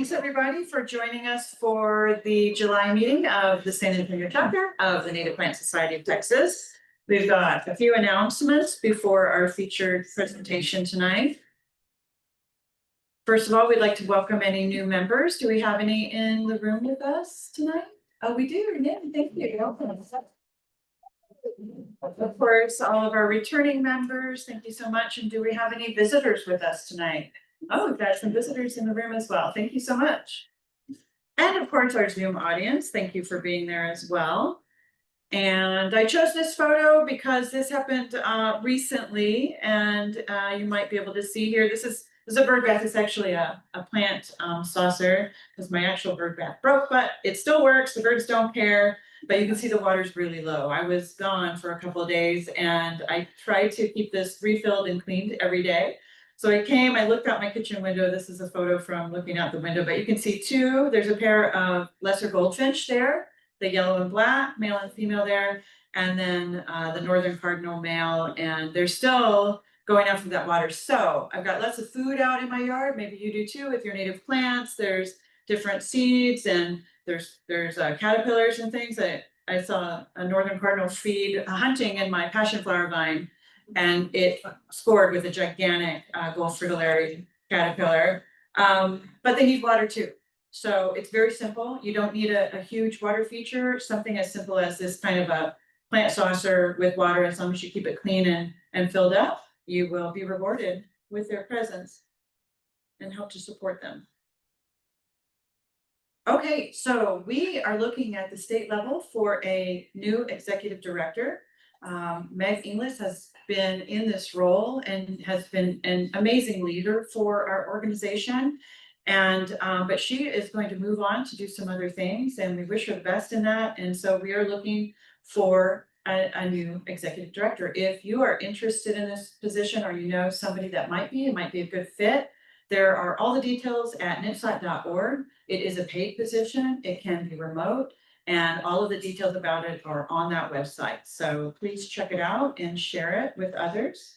Thanks everybody for joining us for the July meeting of the San Antonio chapter of the Native Plant Society of Texas. We've got a few announcements before our featured presentation tonight. First of all, we'd like to welcome any new members. Do we have any in the room with us tonight? Oh, we do. Yeah, thank you. Welcome. Of course, all of our returning members, thank you so much. And do we have any visitors with us tonight? Oh, we've got some visitors in the room as well. Thank you so much. And of course, our Zoom audience, thank you for being there as well. And I chose this photo because this happened recently, and you might be able to see here. This is a bird bath. It's actually a plant saucer because my actual bird bath broke, but it still works. The birds don't care, but you can see the water's really low. I was gone for a couple of days, and I tried to keep this refilled and cleaned every day. So I came, I looked out my kitchen window. This is a photo from looking out the window, but you can see there's a pair of lesser goldfinch there, the yellow and black, male and female there, and then the northern cardinal male, and they're still going after that water. So I've got lots of food out in my yard. Maybe you do too with your native plants. There's different seeds, and there's caterpillars and things. I saw a northern cardinal feed hunting in my passion flower vine, and it scored with a gigantic gold fritillary caterpillar. But they need water too. So it's very simple. You don't need a huge water feature, something as simple as this kind of a plant saucer with water. As long as you keep it clean and filled up, you will be rewarded with their presence and help to support them. Okay, so we are looking at the state level for a new executive director. Meg Inglis has been in this role and has been an amazing leader for our organization. And but she is going to move on to do some other things, and we wish her the best in that. And so we are looking for a new executive director. If you are interested in this position, or you know somebody that might be a good fit, there are all the details at nipsot.org. It is a paid position. It can be remote, and all of the details about it are on that website. So please check it out and share it with others.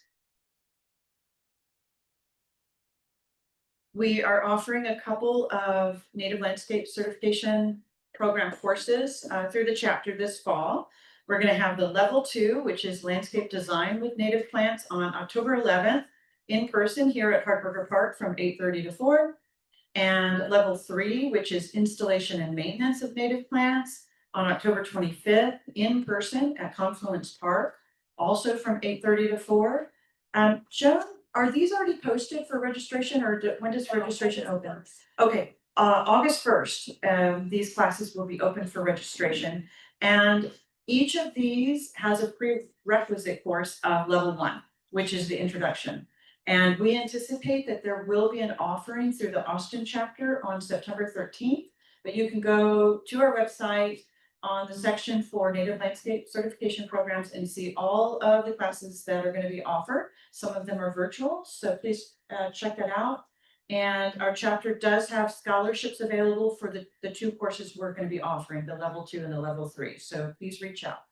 We are offering a couple of native landscape certification program courses through the chapter this fall. We're going to have the level 2, which is landscape design with native plants, on October 11th in person here at Hartberger Park from 8:30 to 4. And level 3, which is installation and maintenance of native plants, on October 25th in person at Confluence Park, also from 8:30 to 4. Joan, are these already posted for registration, or when does registration open? Okay, August 1st, these classes will be open for registration, and each of these has a prerequisite course of level 1, which is the introduction. And we anticipate that there will be an offering through the Austin chapter on September 13th, but you can go to our website on the section for native landscape certification programs and see all of the classes that are going to be offered. Some of them are virtual, so please check that out. And our chapter does have scholarships available for the 2 courses we're going to be offering, the level 2 and the level 3. So please reach out.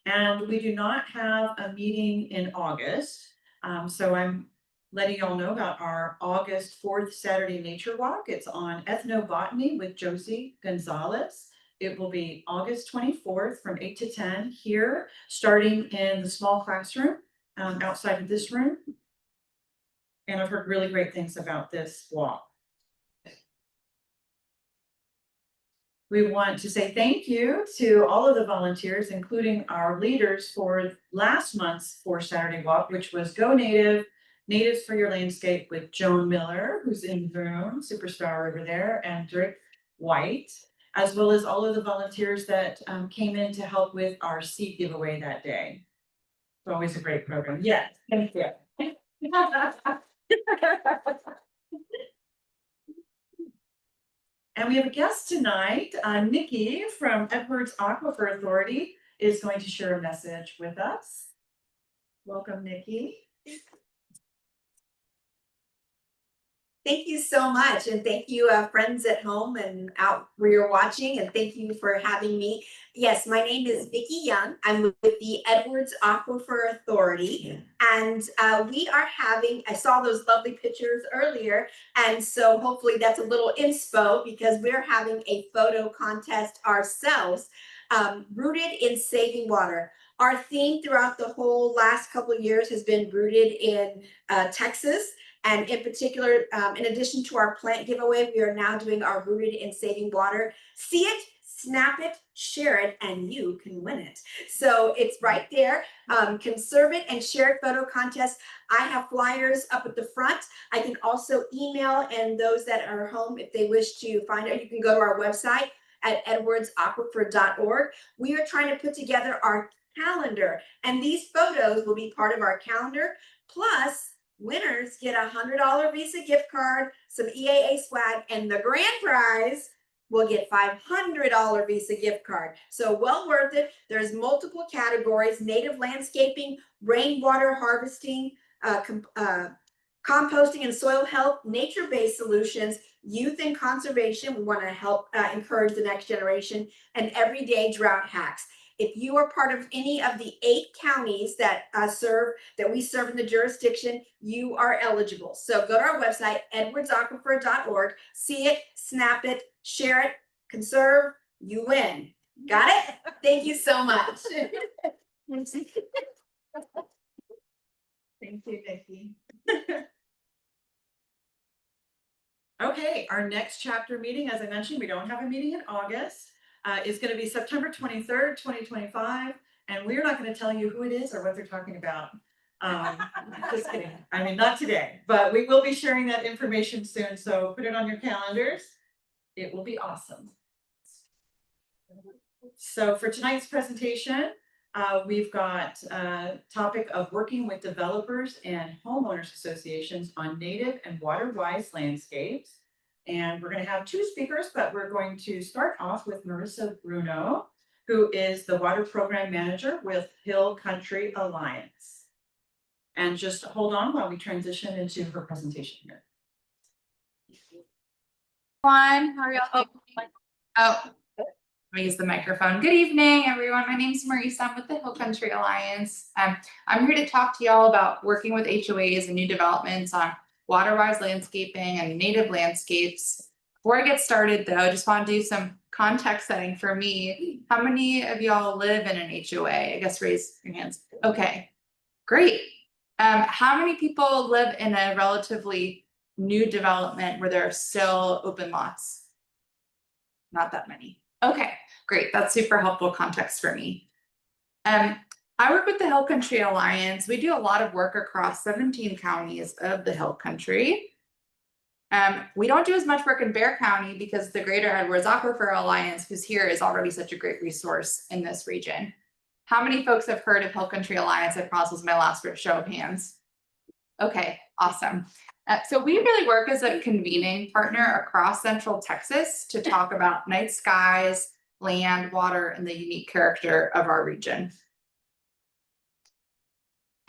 And we do not have a meeting in August. So I'm letting y'all know about our August 4th Saturday Nature Walk. It's on ethnobotany with Josie Gonzalez. It will be August 24th from 8 to 10 here, starting in the small classroom outside of this room. And I've heard really great things about this walk. We want to say thank you to all of the volunteers, including our leaders for last month's 4 Saturday Walk, which was Go Native, Natives for Your Landscape with Joan Miller, who's in the room, superstar over there, and Rick White, as well as all of the volunteers that came in to help with our seed giveaway that day. It's always a great program. Yes, thank you. And we have a guest tonight. Nikki from Edwards Aquifer Authority is going to share a message with us. Welcome, Nikki. Thank you so much. And thank you, friends at home and out where you're watching. And thank you for having me. Yes, my name is Vicki Young. I'm with the Edwards Aquifer Authority. And we are having, I saw those lovely pictures earlier. And so hopefully that's a little inspo because we're having a photo contest ourselves, rooted in saving water. Our theme throughout the whole last couple of years has been rooted in Texas. And in particular, in addition to our plant giveaway, we are now doing our Rooted in Saving Water. See it, snap it, share it, and you can win it. So it's right there. Conserve it and share it photo contest. I have flyers up at the front. I can also email, and those that are home, if they wish to find out, you can go to our website at edwardsaquifer.org. We are trying to put together our calendar, and these photos will be part of our calendar. Plus, winners get a $100 Visa gift card, some EAA swag, and the grand prize will get $500 Visa gift card. So well worth it. There's multiple categories: native landscaping, rainwater harvesting, composting and soil health, nature-based solutions, youth and conservation. We want to help encourage the next generation, and everyday drought hacks. If you are part of any of the 8 counties that we serve in the jurisdiction, you are eligible. So go to our website, edwardsaquifer.org, see it, snap it, share it, conserve, you win. Got it? Thank you so much. Thank you, Vicki. Okay, our next chapter meeting, as I mentioned, we don't have a meeting in August. Is going to be September 23rd, 2025. And we're not going to tell you who it is or what they're talking about. Just kidding. I mean, not today, but we will be sharing that information soon. So put it on your calendars. It will be awesome. So for tonight's presentation, we've got a topic of working with developers and homeowners associations on native and water-wise landscapes. And we're going to have 2 speakers, but we're going to start off with Marisa Bruno, who is the Water Program Manager with Hill Country Alliance. And just hold on while we transition into her presentation here. Everyone, how are y'all doing? Oh, let me use the microphone. Good evening, everyone. My name is Marisa. I'm with the Hill Country Alliance. I'm here to talk to y'all about working with HOAs and new developments on water-wise landscaping and native landscapes. Before I get started, though, I just want to do some context setting for me. How many of y'all live in an HOA? I guess raise your hands. Okay, great. How many people live in a relatively new development where there are still open lots? Not that many. Okay, great. That's super helpful context for me. I work with the Hill Country Alliance. We do a lot of work across 17 counties of the Hill Country. We don't do as much work in Bexar County because the Greater Edwards Aquifer Alliance, who's here, is already such a great resource in this region. How many folks have heard of Hill Country Alliance? I promise was my last show of hands. Okay, awesome. So we really work as a convening partner across Central Texas to talk about night skies, land, water, and the unique character of our region.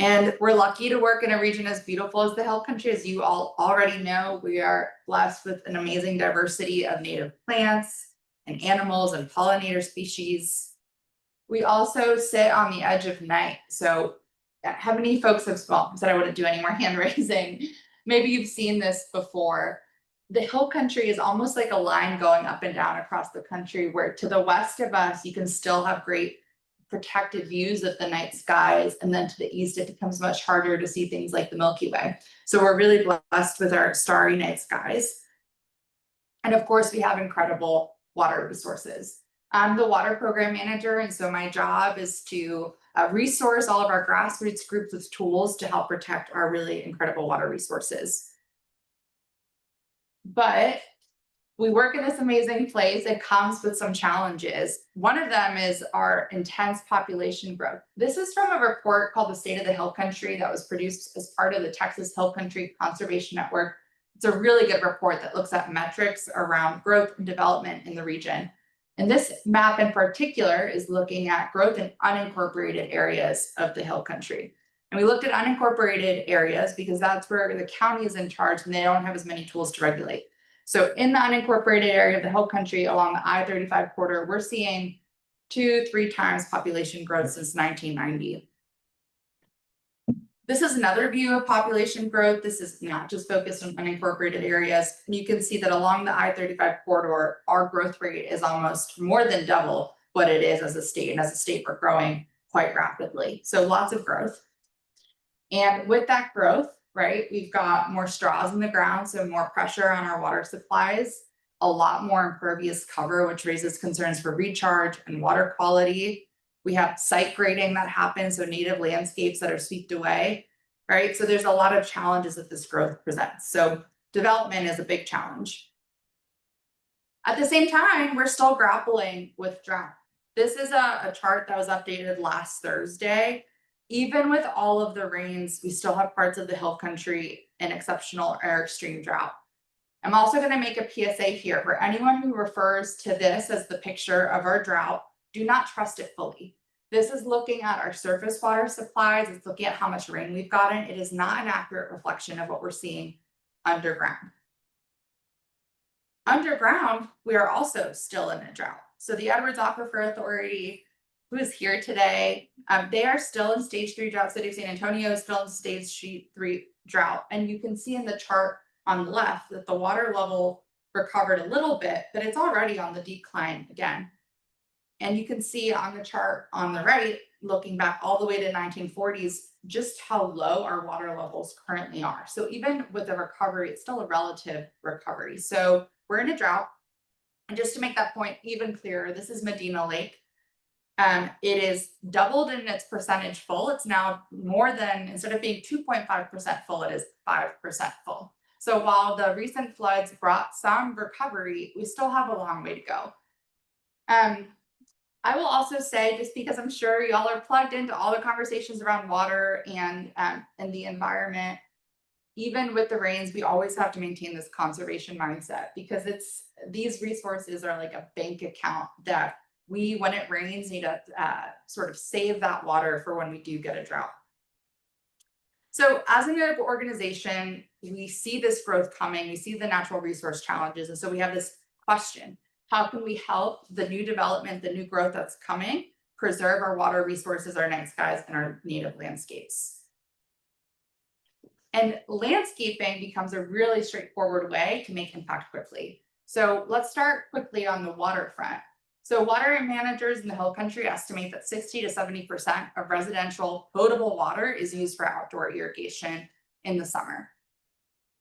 And we're lucky to work in a region as beautiful as the Hill Country. As you all already know, we are blessed with an amazing diversity of native plants and animals and pollinator species. We also sit on the edge of night. So how many folks have said I wouldn't do any more hand raising? Maybe you've seen this before. The Hill Country is almost like a line going up and down across the country, where to the west of us, you can still have great protected views of the night skies. And then to the east, it becomes much harder to see things like the Milky Way. So we're really blessed with our starry night skies. And of course, we have incredible water resources. I'm the water program manager, and so my job is to resource all of our grassroots groups with tools to help protect our really incredible water resources. But we work in this amazing place. It comes with some challenges. One of them is our intense population growth. This is from a report called The State of the Hill Country that was produced as part of the Texas Hill Country Conservation Network. It's a really good report that looks at metrics around growth and development in the region. And this map in particular is looking at growth in unincorporated areas of the Hill Country. And we looked at unincorporated areas because that's where the county is in charge and they don't have as many tools to regulate. So in the unincorporated area of the Hill Country along the I-35 corridor, we're seeing 2-3 times population growth since 1990. This is another view of population growth. This is not just focused on unincorporated areas. You can see that along the I-35 corridor, our growth rate is almost more than double what it is as a state. And as a state, we're growing quite rapidly. So lots of growth. And with that growth, right, we've got more straws in the ground, so more pressure on our water supplies, a lot more impervious cover, which raises concerns for recharge and water quality. We have site grading that happens, so native landscapes that are swept away, right? So there's a lot of challenges that this growth presents. So development is a big challenge. At the same time, we're still grappling with drought. This is a chart that was updated last Thursday. Even with all of the rains, we still have parts of the Hill Country in exceptional or extreme drought. I'm also going to make a PSA here for anyone who refers to this as the picture of our drought. Do not trust it fully. This is looking at our surface water supplies. It's looking at how much rain we've gotten. It is not an accurate reflection of what we're seeing underground. Underground, we are also still in a drought. So the Edwards Aquifer Authority, who is here today, they are still in stage 3 drought. City of San Antonio is still in stage 3 drought. And you can see in the chart on the left that the water level recovered a little bit, but it's already on the decline again. And you can see on the chart on the right, looking back all the way to 1940s, just how low our water levels currently are. So even with the recovery, it's still a relative recovery. So we're in a drought. And just to make that point even clearer, this is Medina Lake. It is doubled in its percentage full. It's now more than, instead of being 2.5% full, it is 5% full. So while the recent floods brought some recovery, we still have a long way to go. I will also say, just because I'm sure y'all are plugged into all the conversations around water and the environment, even with the rains, we always have to maintain this conservation mindset, because these resources are like a bank account that we, when it rains, need to sort of save that water for when we do get a drought. So as an organization, we see this growth coming, we see the natural resource challenges. And so we have this question: how can we help the new development, the new growth that's coming, preserve our water resources, our night skies, and our native landscapes? And landscaping becomes a really straightforward way to make impact quickly. So let's start quickly on the waterfront. So water managers in the Hill Country estimate that 60 to 70% of residential potable water is used for outdoor irrigation in the summer.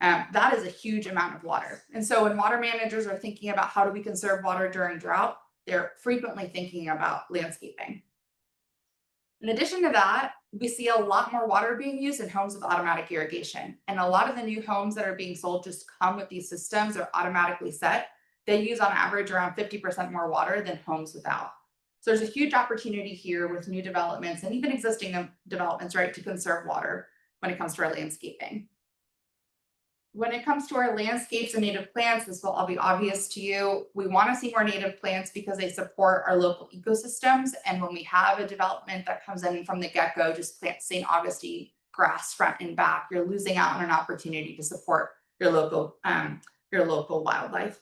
That is a huge amount of water. And so when water managers are thinking about how do we conserve water during drought, they're frequently thinking about landscaping. In addition to that, we see a lot more water being used in homes with automatic irrigation. And a lot of the new homes that are being sold just come with these systems, are automatically set. They use on average around 50% more water than homes without. So there's a huge opportunity here with new developments and even existing developments, right, to conserve water when it comes to our landscaping. When it comes to our landscapes and native plants, this will all be obvious to you. We want to see more native plants because they support our local ecosystems. And when we have a development that comes in from the get-go, just plant St. Augustine grass front and back, you're losing out on an opportunity to support your local wildlife.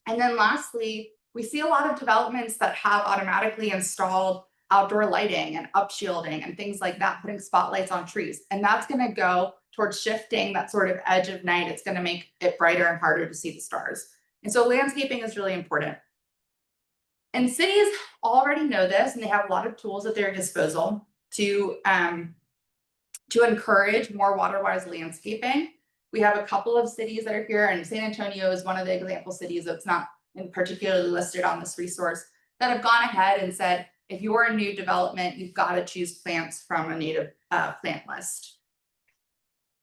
And then lastly, we see a lot of developments that have automatically installed outdoor lighting and upshielding and things like that, putting spotlights on trees. And that's going to go towards shifting that sort of edge of night. It's going to make it brighter and harder to see the stars. And so landscaping is really important. And cities already know this, and they have a lot of tools at their disposal to encourage more water-wise landscaping. We have a couple of cities that are here, and San Antonio is one of the example cities that's not particularly listed on this resource, that have gone ahead and said, if you're a new development, you've got to choose plants from a native plant list.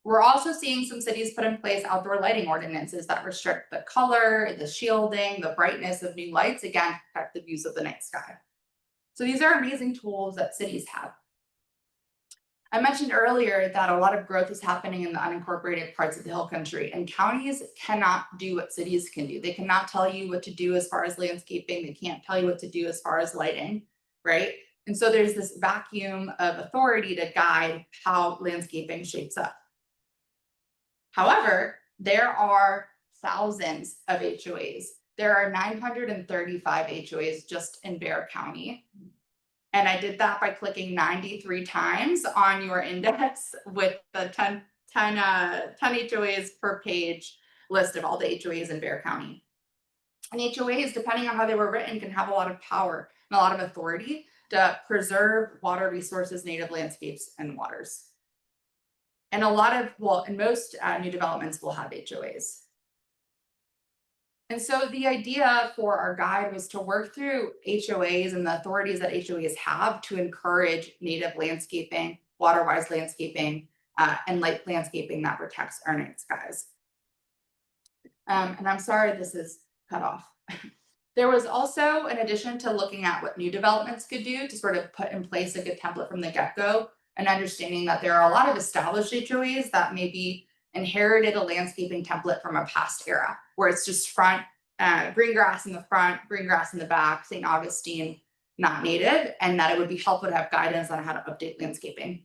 We're also seeing some cities put in place outdoor lighting ordinances that restrict the color, the shielding, the brightness of new lights, again, to protect the views of the night sky. So these are amazing tools that cities have. I mentioned earlier that a lot of growth is happening in the unincorporated parts of the Hill Country, and counties cannot do what cities can do. They cannot tell you what to do as far as landscaping. They can't tell you what to do as far as lighting, right? And so there's this vacuum of authority to guide how landscaping shapes up. However, there are thousands of HOAs. There are 935 HOAs just in Bexar County. And I did that by clicking 93 times on your index with the 10 HOAs per page list of all the HOAs in Bexar County. And HOAs, depending on how they were written, can have a lot of power and a lot of authority to preserve water resources, native landscapes, and waters. And a lot of, well, and most new developments will have HOAs. And so the idea for our guide was to work through HOAs and the authorities that HOAs have to encourage native landscaping, water-wise landscaping, and light landscaping that protects our night skies. And I'm sorry this is cut off. There was also, in addition to looking at what new developments could do to sort of put in place a good template from the get-go, and understanding that there are a lot of established HOAs that maybe inherited a landscaping template from a past era, where it's just front, green grass in the front, green grass in the back, St. Augustine, not native, and that it would be helpful to have guidance on how to update landscaping.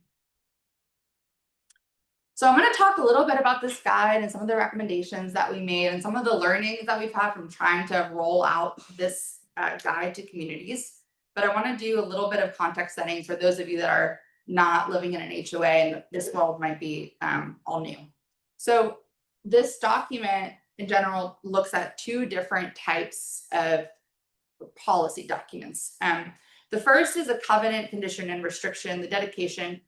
So I'm going to talk a little bit about this guide and some of the recommendations that we made and some of the learnings that we've had from trying to roll out this guide to communities. But I want to do a little bit of context setting for those of you that are not living in an HOA and this world might be all new. So this document in general looks at two different types of policy documents. The first is a covenant, condition, and restriction, the dedication.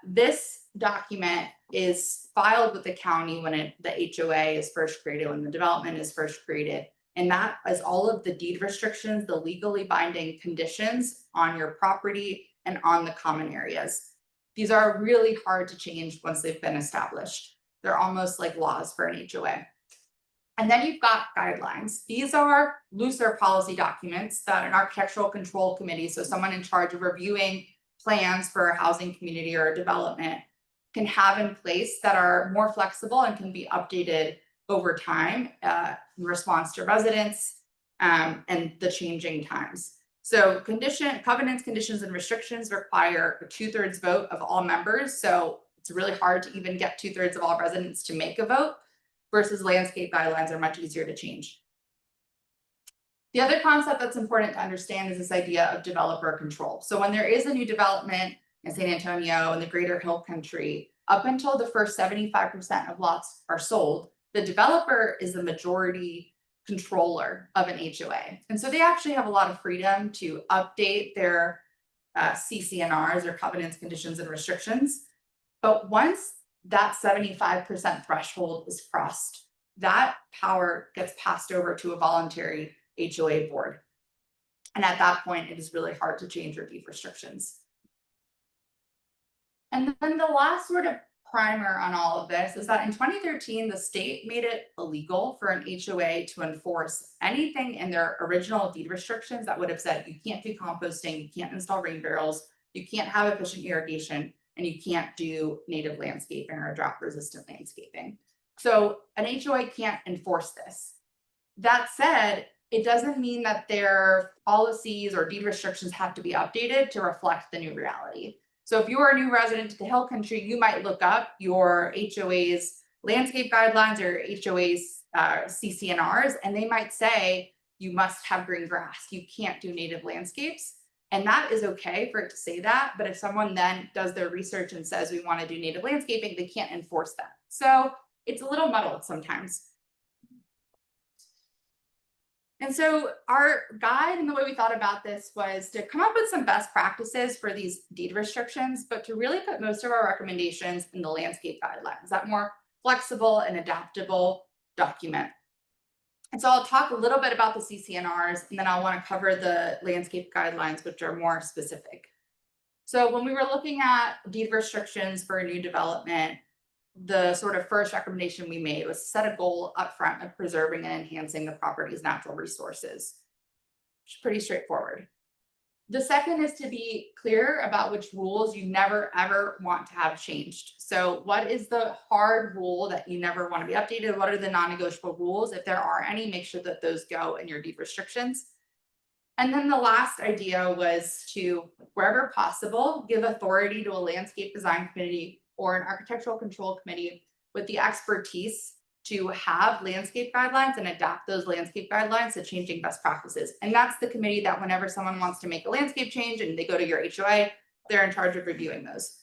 This document is filed with the county when the HOA is first created, when the development is first created. And that is all of the deed restrictions, the legally binding conditions on your property and on the common areas. These are really hard to change once they've been established. They're almost like laws for an HOA. And then you've got guidelines. These are looser policy documents that an architectural control committee, so someone in charge of reviewing plans for a housing community or a development, can have in place that are more flexible and can be updated over time in response to residents and the changing times. So covenants, conditions, and restrictions require a 2/3 vote of all members. So it's really hard to even get 2/3 of all residents to make a vote, versus landscape guidelines are much easier to change. The other concept that's important to understand is this idea of developer control. So when there is a new development in San Antonio and the Greater Hill Country, up until the first 75% of lots are sold, the developer is the majority controller of an HOA. And so they actually have a lot of freedom to update their CCNRs or covenants, conditions, and restrictions. But once that 75% threshold is crossed, that power gets passed over to a voluntary HOA board. And at that point, it is really hard to change or deed restrictions. And then the last sort of primer on all of this is that in 2013, the state made it illegal for an HOA to enforce anything in their original deed restrictions that would have said you can't do composting, you can't install rain barrels, you can't have efficient irrigation, and you can't do native landscaping or drought resistant landscaping. So an HOA can't enforce this. That said, it doesn't mean that their policies or deed restrictions have to be updated to reflect the new reality. So if you're a new resident to the Hill Country, you might look up your HOA's landscape guidelines or HOA's CCNRs, and they might say you must have green grass. You can't do native landscapes. And that is okay for it to say that. But if someone then does their research and says we want to do native landscaping, they can't enforce that. So it's a little muddled sometimes. And so our guide and the way we thought about this was to come up with some best practices for these deed restrictions, but to really put most of our recommendations in the landscape guidelines, that more flexible and adaptable document. And so I'll talk a little bit about the CCNRs, and then I want to cover the landscape guidelines, which are more specific. So when we were looking at deed restrictions for a new development, the sort of first recommendation we made was to set a goal upfront of preserving and enhancing the property's natural resources. Which is pretty straightforward. The second is to be clear about which rules you never ever want to have changed. So what is the hard rule that you never want to be updated? What are the non-negotiable rules? If there are any, make sure that those go in your deed restrictions. And then the last idea was to, wherever possible, give authority to a landscape design committee or an architectural control committee with the expertise to have landscape guidelines and adapt those landscape guidelines to changing best practices. And that's the committee that whenever someone wants to make a landscape change and they go to your HOA, they're in charge of reviewing those.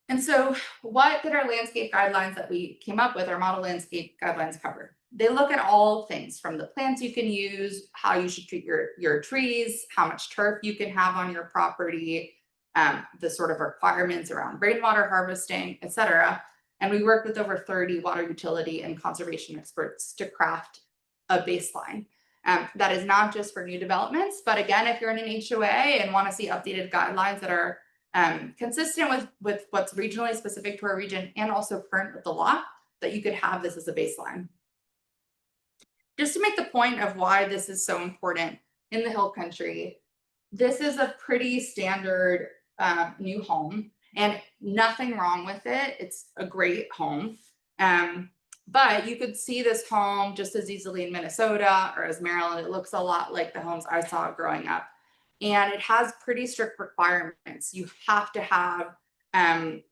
And so what did our landscape guidelines that we came up with, our model landscape guidelines, cover? They look at all things from the plants you can use, how you should treat your trees, how much turf you can have on your property, the sort of requirements around rainwater harvesting, et cetera. And we worked with over 30 water utility and conservation experts to craft a baseline. That is not just for new developments, but again, if you're in an HOA and want to see updated guidelines that are consistent with what's regionally specific to our region and also current with the law, that you could have this as a baseline. Just to make the point of why this is so important in the Hill Country, this is a pretty standard new home and nothing wrong with it. It's a great home. But you could see this home just as easily in Minnesota or as Maryland. It looks a lot like the homes I saw growing up. And it has pretty strict requirements. You have to have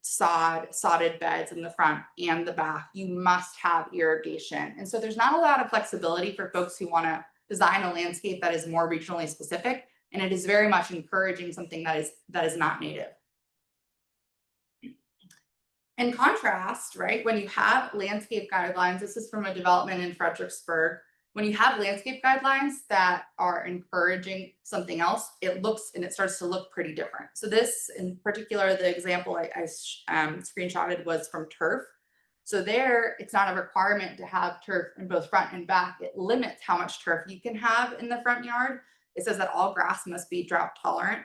sodded beds in the front and the back. You must have irrigation. And so there's not a lot of flexibility for folks who want to design a landscape that is more regionally specific. And it is very much encouraging something that is not native. In contrast, right, when you have landscape guidelines, this is from a development in Fredericksburg. When you have landscape guidelines that are encouraging something else, it looks and it starts to look pretty different. So this in particular, the example I screenshotted was from turf. So there, it's not a requirement to have turf in both front and back. It limits how much turf you can have in the front yard. It says that all grass must be drought tolerant.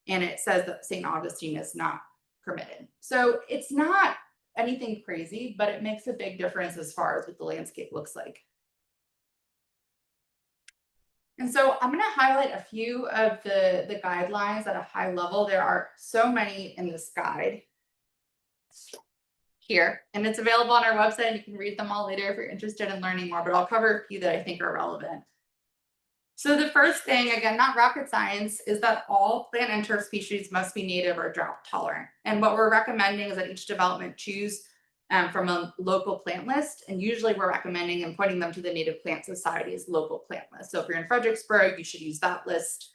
And it says that St. Augustine is not permitted. So it's not anything crazy, but it makes a big difference as far as what the landscape looks like. And so I'm going to highlight a few of the guidelines at a high level. There are so many in this guide here, and it's available on our website. You can read them all later if you're interested in learning more, but I'll cover a few that I think are relevant. So the first thing, again, not rocket science, is that all plant and turf species must be native or drought tolerant. And what we're recommending is that each development choose from a local plant list. And usually we're recommending and pointing them to the Native Plant Society's local plant list. So if you're in Fredericksburg, you should use that list.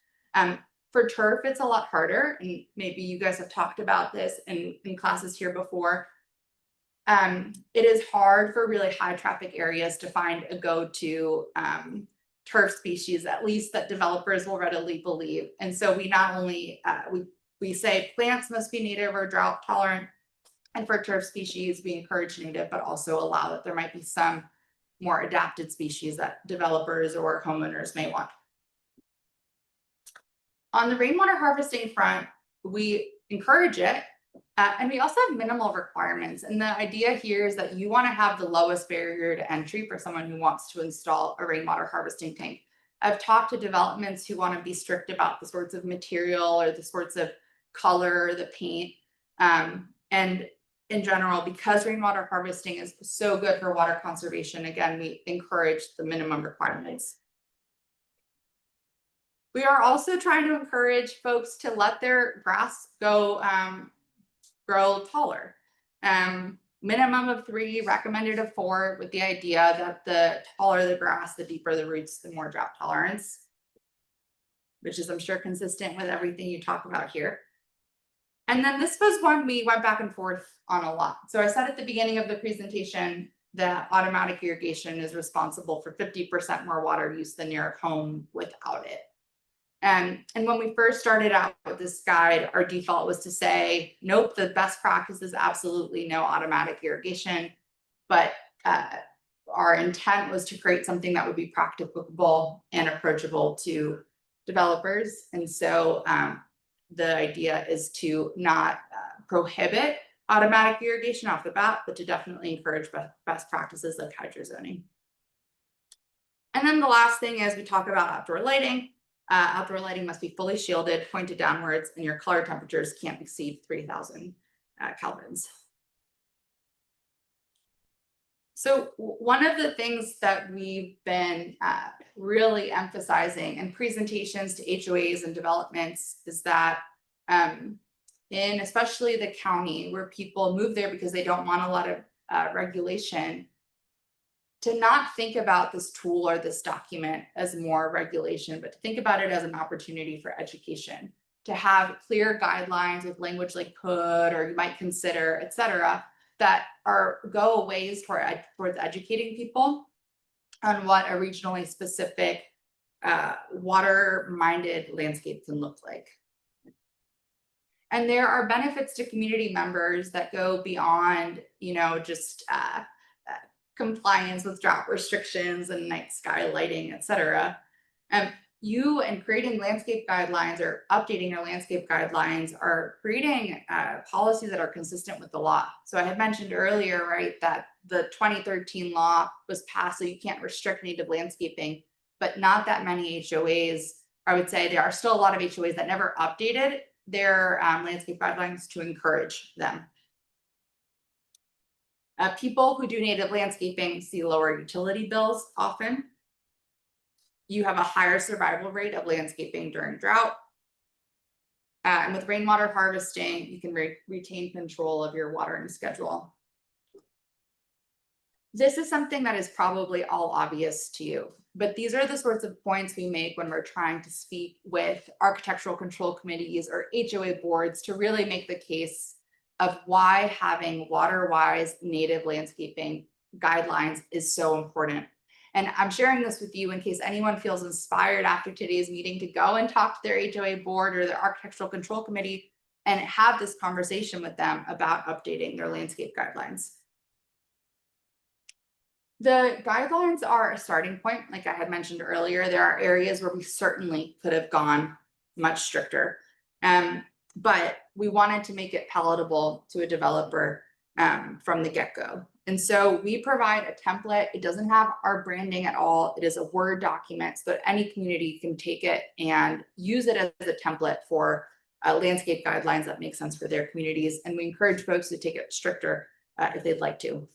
For turf, it's a lot harder. And maybe you guys have talked about this in classes here before. It is hard for really high traffic areas to find a go-to turf species, at least that developers will readily believe. And so we not only, we say plants must be native or drought tolerant, and for turf species, we encourage native, but also allow that there might be some more adapted species that developers or homeowners may want. On the rainwater harvesting front, we encourage it, and we also have minimal requirements. And the idea here is that you want to have the lowest barrier to entry for someone who wants to install a rainwater harvesting tank. I've talked to developments who want to be strict about the sorts of material or the sorts of color, the paint, and in general, because rainwater harvesting is so good for water conservation, again, we encourage the minimum requirements. We are also trying to encourage folks to let their grass go grow taller. Minimum of 3, recommended of 4, with the idea that the taller the grass, the deeper the roots, the more drought tolerance, which is, I'm sure, consistent with everything you talk about here. And then this was one we went back and forth on a lot. So I said at the beginning of the presentation that automatic irrigation is responsible for 50% more water use than your home without it. And when we first started out with this guide, our default was to say, nope, the best practice is absolutely no automatic irrigation. But our intent was to create something that would be practicable and approachable to developers. And so the idea is to not prohibit automatic irrigation off the bat, but to definitely encourage best practices like hydrozoning. And then the last thing is we talk about outdoor lighting. Outdoor lighting must be fully shielded, pointed downwards, and your color temperatures can't exceed 3000 kelvins. So one of the things that we've been really emphasizing in presentations to HOAs and developments is that in especially the county where people move there because they don't want a lot of regulation, to not think about this tool or this document as more regulation, but to think about it as an opportunity for education, to have clear guidelines with language like could, or you might consider, et cetera, that go a ways towards educating people on what a regionally specific water-minded landscape can look like. And there are benefits to community members that go beyond, just compliance with drought restrictions and night sky lighting, et cetera. You and creating landscape guidelines or updating your landscape guidelines are creating policies that are consistent with the law. So I had mentioned earlier, right, that the 2013 law was passed so you can't restrict native landscaping, but not that many HOAs. I would say there are still a lot of HOAs that never updated their landscape guidelines to encourage them. People who do native landscaping see lower utility bills often. You have a higher survival rate of landscaping during drought. And with rainwater harvesting, you can retain control of your watering schedule. This is something that is probably all obvious to you, but these are the sorts of points we make when we're trying to speak with architectural control committees or HOA boards to really make the case of why having water-wise native landscaping guidelines is so important. And I'm sharing this with you in case anyone feels inspired after today's meeting to go and talk to their HOA board or their architectural control committee and have this conversation with them about updating their landscape guidelines. The guidelines are a starting point. Like I had mentioned earlier, there are areas where we certainly could have gone much stricter. But we wanted to make it palatable to a developer from the get-go. And so we provide a template. It doesn't have our branding at all. It is a Word document so that any community can take it and use it as a template for landscape guidelines that make sense for their communities. And we encourage folks to take it stricter if they'd like to.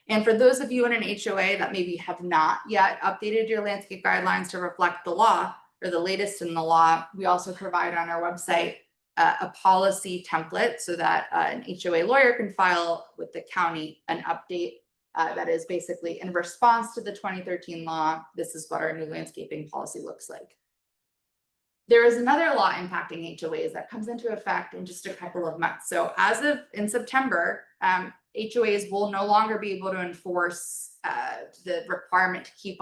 And for those of you in an HOA that maybe have not yet updated your landscape guidelines to reflect the law or the latest in the law, we also provide on our website a policy template so that an HOA lawyer can file with the county an update that is basically in response to the 2013 law. This is what our new landscaping policy looks like. There is another law impacting HOAs that comes into effect in just a couple of months. So as of in September, HOAs will no longer be able to enforce the requirement to keep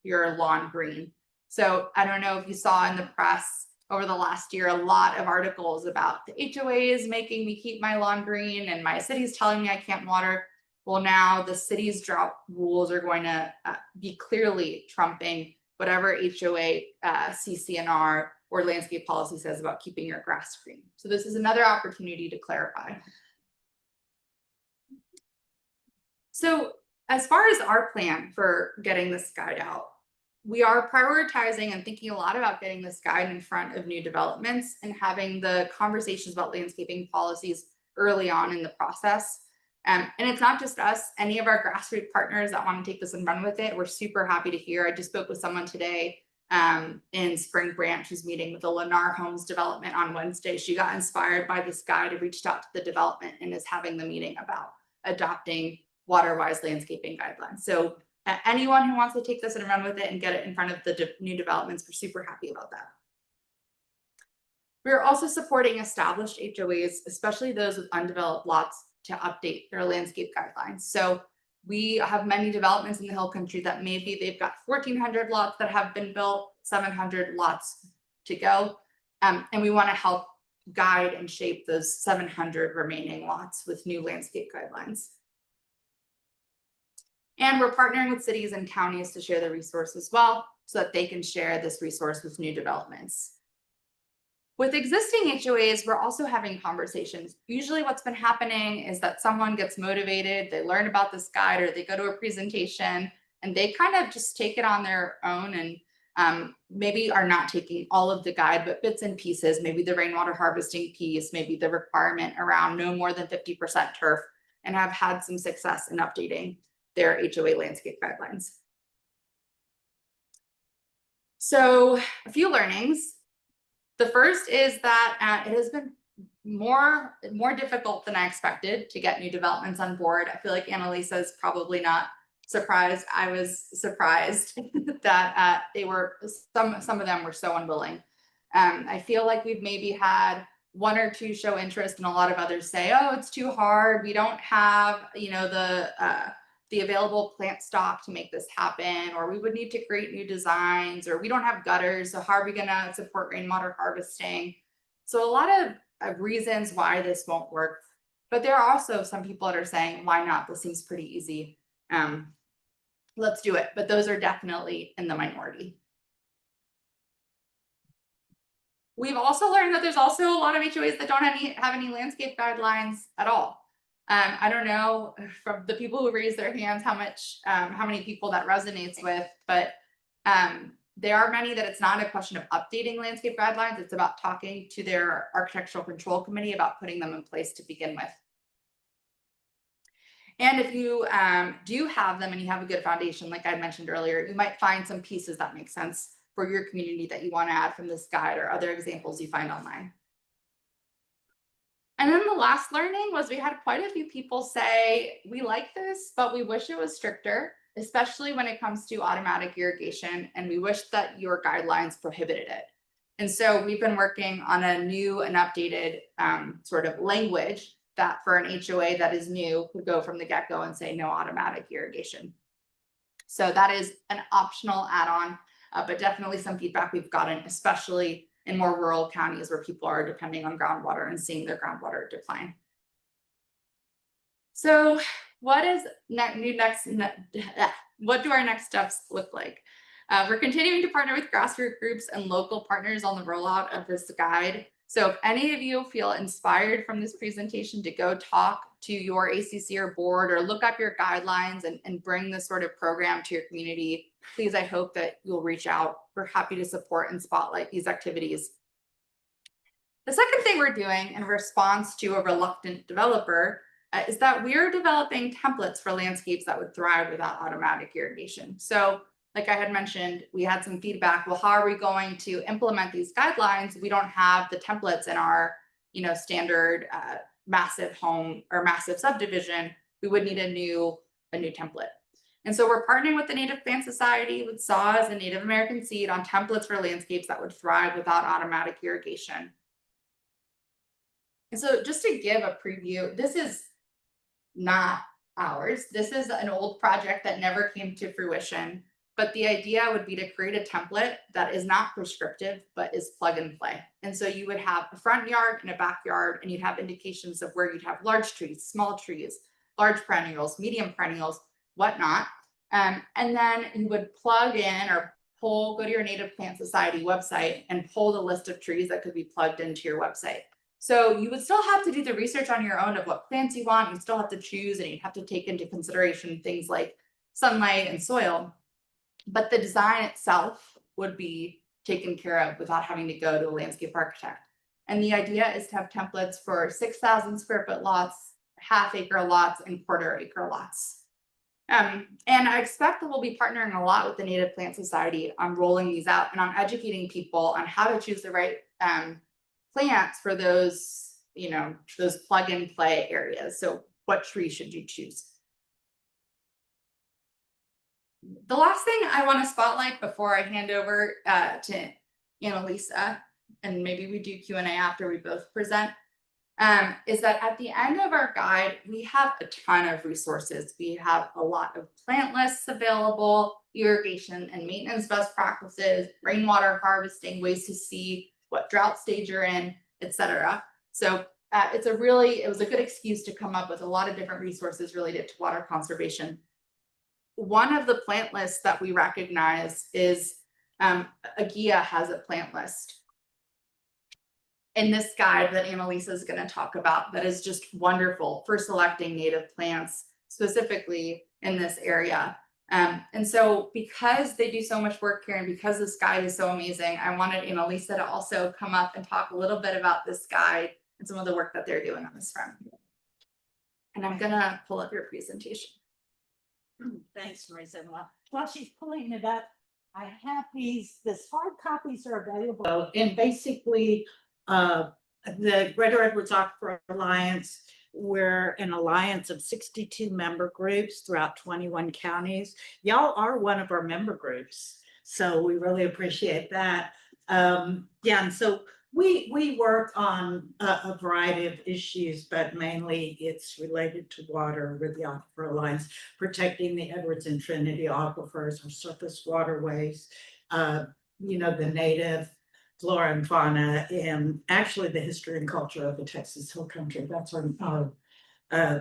your lawn green. So I don't know if you saw in the press over the last year, a lot of articles about the HOAs making me keep my lawn green and my city's telling me I can't water. Well, now the city's drought rules are going to be clearly trumping whatever HOA CCNR or landscape policy says about keeping your grass green. So this is another opportunity to clarify. So as far as our plan for getting this guide out, we are prioritizing and thinking a lot about getting this guide in front of new developments and having the conversations about landscaping policies early on in the process. And it's not just us, any of our grassroots partners that want to take this and run with it, we're super happy to hear. I just spoke with someone today in Spring Branch who's meeting with the Lennar Homes development on Wednesday. She got inspired by this guide and reached out to the development and is having the meeting about adopting water-wise landscaping guidelines. So anyone who wants to take this and run with it and get it in front of the new developments, we're super happy about that. We're also supporting established HOAs, especially those with undeveloped lots, to update their landscape guidelines. So we have many developments in the Hill Country that maybe they've got 1,400 lots that have been built, 700 lots to go. And we want to help guide and shape those 700 remaining lots with new landscape guidelines. And we're partnering with cities and counties to share the resource as well, so that they can share this resource with new developments. With existing HOAs, we're also having conversations. Usually what's been happening is that someone gets motivated, they learn about this guide, or they go to a presentation, and they kind of just take it on their own and maybe are not taking all of the guide, but bits and pieces, maybe the rainwater harvesting piece, maybe the requirement around no more than 50% turf. and have had some success in updating their HOA landscape guidelines. So a few learnings. The first is that it has been more difficult than I expected to get new developments on board. I feel like Annalisa is probably not surprised. I was surprised that they were, some of them were so unwilling. I feel like we've maybe had one or two show interest, and a lot of others say, oh, it's too hard. We don't have, you know, the available plant stock to make this happen, or we would need to create new designs, or we don't have gutters, so how are we gonna support rainwater harvesting? So a lot of reasons why this won't work, but there are also some people that are saying, why not? This seems pretty easy. Let's do it. But those are definitely in the minority. We've also learned that there's also a lot of HOAs that don't have any landscape guidelines at all. I don't know from the people who raise their hands how many people that resonates with, but there are many that it's not a question of updating landscape guidelines. It's about talking to their architectural control committee about putting them in place to begin with. And if you do have them and you have a good foundation, like I mentioned earlier, you might find some pieces that make sense for your community that you want to add from this guide or other examples you find online. And then the last learning was we had quite a few people say, we like this, but we wish it was stricter, especially when it comes to automatic irrigation. And we wish that your guidelines prohibited it. And so we've been working on a new and updated sort of language that for an HOA that is new could go from the get-go and say no automatic irrigation. So that is an optional add-on, but definitely some feedback we've gotten, especially in more rural counties where people are depending on groundwater and seeing their groundwater decline. So what is what do our next steps look like? We're continuing to partner with grassroots groups and local partners on the rollout of this guide. So if any of you feel inspired from this presentation to go talk to your ACC or board or look up your guidelines and bring this sort of program to your community, please, I hope that you'll reach out. We're happy to support and spotlight these activities. The second thing we're doing in response to a reluctant developer is that we're developing templates for landscapes that would thrive without automatic irrigation. So like I had mentioned, we had some feedback. Well, how are we going to implement these guidelines? We don't have the templates in our, standard massive home or massive subdivision. We would need a new template. And so we're partnering with the Native Plant Society, with SAWS and Native American Seed on templates for landscapes that would thrive without automatic irrigation. And so just to give a preview, this is not ours. This is an old project that never came to fruition. But the idea would be to create a template that is not prescriptive, but is plug and play. And so you would have a front yard and a backyard, and you'd have indications of where you'd have large trees, small trees, large perennials, medium perennials, whatnot. And then you would plug in or go to your Native Plant Society website and pull the list of trees that could be plugged into your website. So you would still have to do the research on your own of what plants you want. You still have to choose, and you'd have to take into consideration things like sunlight and soil. But the design itself would be taken care of without having to go to a landscape architect. And the idea is to have templates for 6,000 square foot lots, half-acre lots, and quarter-acre lots. And I expect that we'll be partnering a lot with the Native Plant Society on rolling these out and on educating people on how to choose the right plants for those, those plug-and-play areas. So what tree should you choose? The last thing I want to spotlight before I hand over to Annalisa, and maybe we do Q&A after we both present, is that at the end of our guide, we have a ton of resources. We have a lot of plant lists available, irrigation and maintenance best practices, rainwater harvesting, ways to see what drought stage you're in, etc. So it was a good excuse to come up with a lot of different resources related to water conservation. One of the plant lists that we recognize is AGIA has a plant list in this guide that Annalisa is going to talk about that is just wonderful for selecting native plants specifically in this area. And so because they do so much work here and because this guide is so amazing, I wanted Annalisa to also come up and talk a little bit about this guide and some of the work that they're doing on this front. And I'm gonna pull up your presentation. Thanks, Marisa. While she's pulling it up, I have this hard copies are available. And basically, the Greater Edwards Aquifer Alliance, we're an alliance of 62 member groups throughout 21 counties. Y'all are one of our member groups, so we really appreciate that. Yeah, and so we work on a variety of issues, but mainly it's related to water with the Aquifer Alliance, protecting the Edwards and Trinity aquifers, our surface waterways, the native flora and fauna, and actually the history and culture of the Texas Hill Country. That's our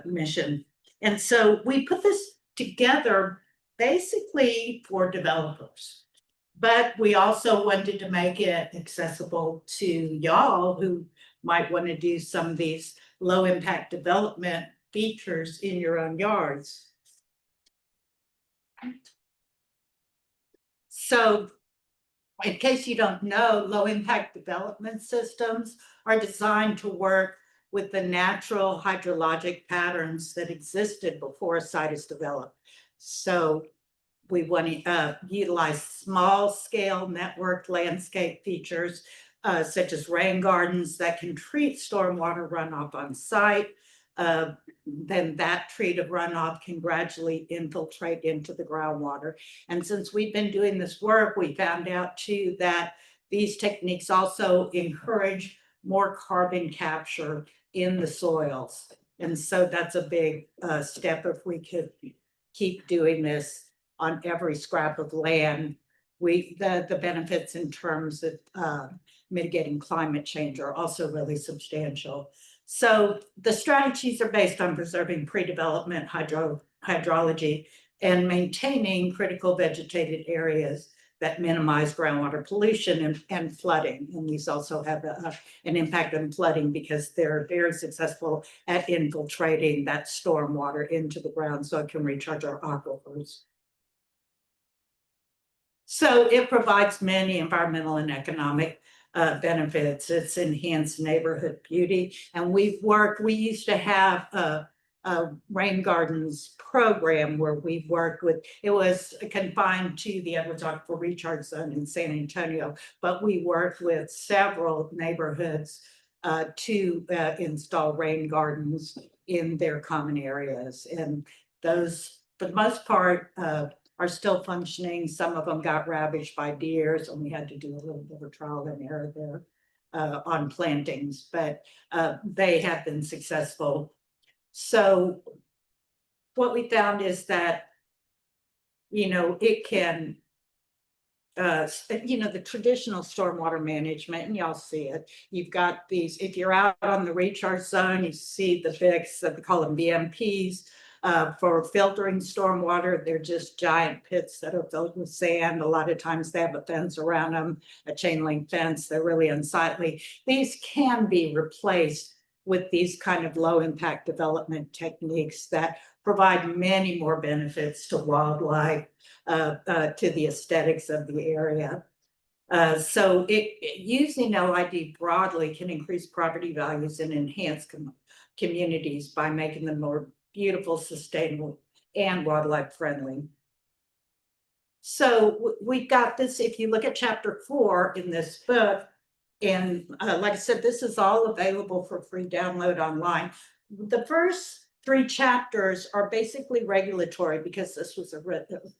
mission. And so we put this together basically for developers. But we also wanted to make it accessible to y'all who might want to do some of these low impact development features in your own yards. So in case you don't know, low impact development systems are designed to work with the natural hydrologic patterns that existed before a site is developed. So we want to utilize small scale networked landscape features such as rain gardens that can treat stormwater runoff on site. Then that treated runoff can gradually infiltrate into the groundwater. And since we've been doing this work, we found out too that these techniques also encourage more carbon capture in the soils. And so that's a big step if we could keep doing this on every scrap of land. The benefits in terms of mitigating climate change are also really substantial. So the strategies are based on preserving pre-development hydrology and maintaining critical vegetated areas that minimize groundwater pollution and flooding. And these also have an impact on flooding because they're very successful at infiltrating that stormwater into the ground so it can recharge our aquifers. So it provides many environmental and economic benefits. It's enhanced neighborhood beauty. And we used to have a rain gardens program where we worked with, it was confined to the Edwards Aquifer Recharge Zone in San Antonio, but we worked with several neighborhoods to install rain gardens in their common areas. And those, for the most part, are still functioning. Some of them got ravaged by deers, and we had to do a little bit of trial and error there on plantings, but they have been successful. So what we found is that, it can, the traditional stormwater management, and y'all see it. You've got these, if you're out on the recharge zone, you see the fix that we call them BMPs. For filtering stormwater, they're just giant pits that are filled with sand. A lot of times they have a fence around them, a chain link fence. They're really unsightly. These can be replaced with these kind of low impact development techniques that provide many more benefits to wildlife, to the aesthetics of the area. So using LID broadly can increase property values and enhance communities by making them more beautiful, sustainable, and wildlife friendly. So we've got this, if you look at chapter 4 in this book, and like I said, this is all available for free download online. The first 3 chapters are basically regulatory because this was